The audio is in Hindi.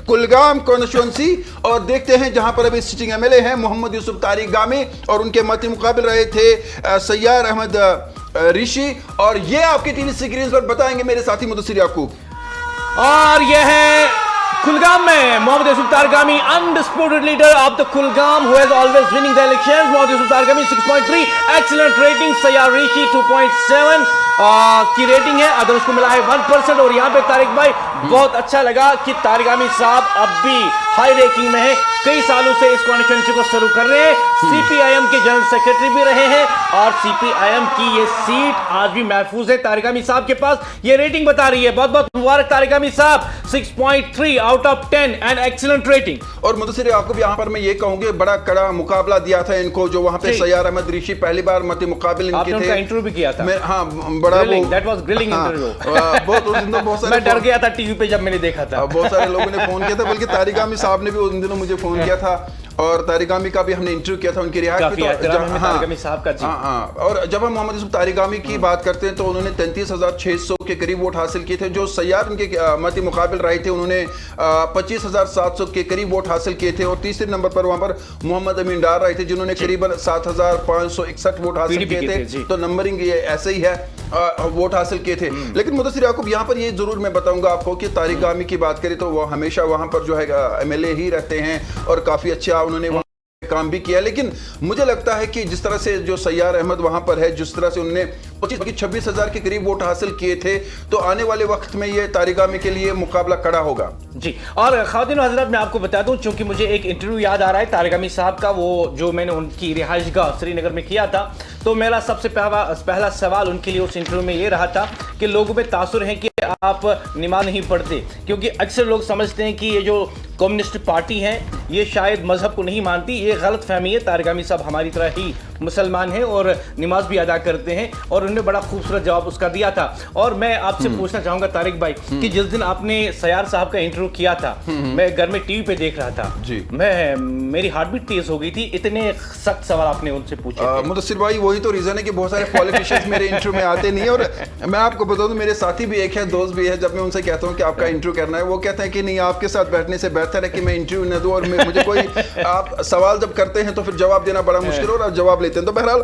कुलगाम कॉन्स्टिट्यूंसी, और देखते हैं जहां पर अभी सिटिंग एमएलए हैं मोहम्मद यूसुफ तारिक गामी और उनके मद्दे मुकाबिल रहे थे सैयार अहमद ऋषि। और ये आपकी टीवी स्क्रीन पर बताएंगे मेरे साथी मुदस्सिर याकूब। और यह है कुलगाम में Mohammad Yousuf Tarigami, undisputed leader of the Kulgam who has always winning the elections. Mohammad Yousuf Tarigami 6.3, excellent rating. Sayar Rishi 2.7 की रेटिंग है, अदर उसको मिला है 1%। और यहाँ पे तारिक भाई बहुत अच्छा लगा कि तारगामी साहब अब भी हाई रैंकिंग में है, कई सालों से इस कॉन्स्टिट्यूंसी को शुरू कर रहे हैं, सीपीआईएम के जनरल सेक्रेटरी भी रहे हैं और सीपीआईएम की ये सीट आज भी महफूज है तारगामी साहब के पास, ये रेटिंग बता रही है। बहुत बहुत मुबारक तारगामी साहब, 6.3 out of 10 and excellent rating. और मुदस्सिर याकूब यहाँ पर मैं ये कहूंगी बड़ा कड़ा मुकाबला दिया था इनको, जो वहां पे सैयार अहमद ऋषि पहली बार मत मुकाबले इनके थे। उनका इंटरव्यू भी किया था। हाँ, बड़ा दैट वाज ग्रिलिंग इंटरव्यू। बहुत सारे मैं डर गया था टीवी पे जब मैंने देखा था। बहुत सारे लोगों ने फोन किया था, बल्कि तारिगामी साहब ने भी उन दिनों मुझे फोन किया था और तारिगामी का भी हमने इंटरव्यू किया था, उनकी रिहाई तारिगामी साहब का जी। हाँ, और जब हम मोहम्मद यूसुफ तारिगामी की बात करते हैं तो उन्होंने 33,600 के करीब वोट हासिल किए थे। जो सैयार उनके मत मुकाबिल रहे थे उन्होंने 25,700 के करीब वोट हासिल किए थे। और तीसरे नंबर पर वहां पर मोहम्मद अमीन डार रहे थे जिन्होंने करीबन 7,561 वोट हासिल किए थे। तो नंबरिंग ये ऐसे ही है, वोट हासिल किए थे। लेकिन मुदस्सिर याकूब यहाँ पर ये जरूर मैं बताऊंगा आपको कि तारिक गामी की बात करें तो वो हमेशा वहां पर जो है एमएलए ही रहते हैं और काफी अच्छा उन्होंने वहां काम भी किया। लेकिन मुझे लगता है कि जिस तरह से जो सैयार अहमद वहां पर है, जिस तरह से उन्होंने 26,000 के करीब वोट हासिल किए थे, तो आने वाले वक्त में ये तारिक गामी के लिए मुकाबला कड़ा होगा जी। और ख़वातीन और हज़रात मैं आपको बता दूं, चूंकि मुझे एक इंटरव्यू याद आ रहा है तारिक गामी साहब का, वो जो मैंने उनकी रिहाइशगाह श्रीनगर में किया था, तो मेरा सबसे पहला सवाल उनके लिए उस इंटरव्यू में ये रहा था कि लोगों में तासुर है कि आप नमाज नहीं पढ़ते, क्योंकि अक्सर लोग समझते हैं कि ये जो कम्युनिस्ट पार्टी है ये शायद मजहब को नहीं मानती। ये गलत फहमी है, तारिक गामी साहब हमारी तरह ही मुसलमान हैं और नमाज भी अदा करते हैं। और उन्होंने बड़ा खूबसूरत जवाब उसका दिया था। और मैं आपसे पूछना चाहूंगा तारिक भाई कि जिस दिन आपने सैयार साहब का इंटरव्यू किया था, मैं घर में टीवी पे देख रहा था जी, मेरी हार्ट बीट तेज हो गई थी, इतने सख्त सवाल आपने उनसे पूछे। मुदस्सिर भाई वही तो रीजन है कि बहुत सारे पॉलिटिशियंस मेरे इंटरव्यू में आते नहीं है। और मैं आपको बता दूं, मेरे साथी भी एक है, दोस्त भी है, जब मैं उनसे कहता हूं कि आपका इंटरव्यू करना है, वो कहते हैं कि नहीं, आपके साथ बैठने से बेहतर है कि मैं इंटरव्यू न दूं। और मुझे कोई आप सवाल जब करते हैं तो फिर जवाब देना बड़ा मुश्किल हो और आप जवाब लेते हैं। तो बहरहाल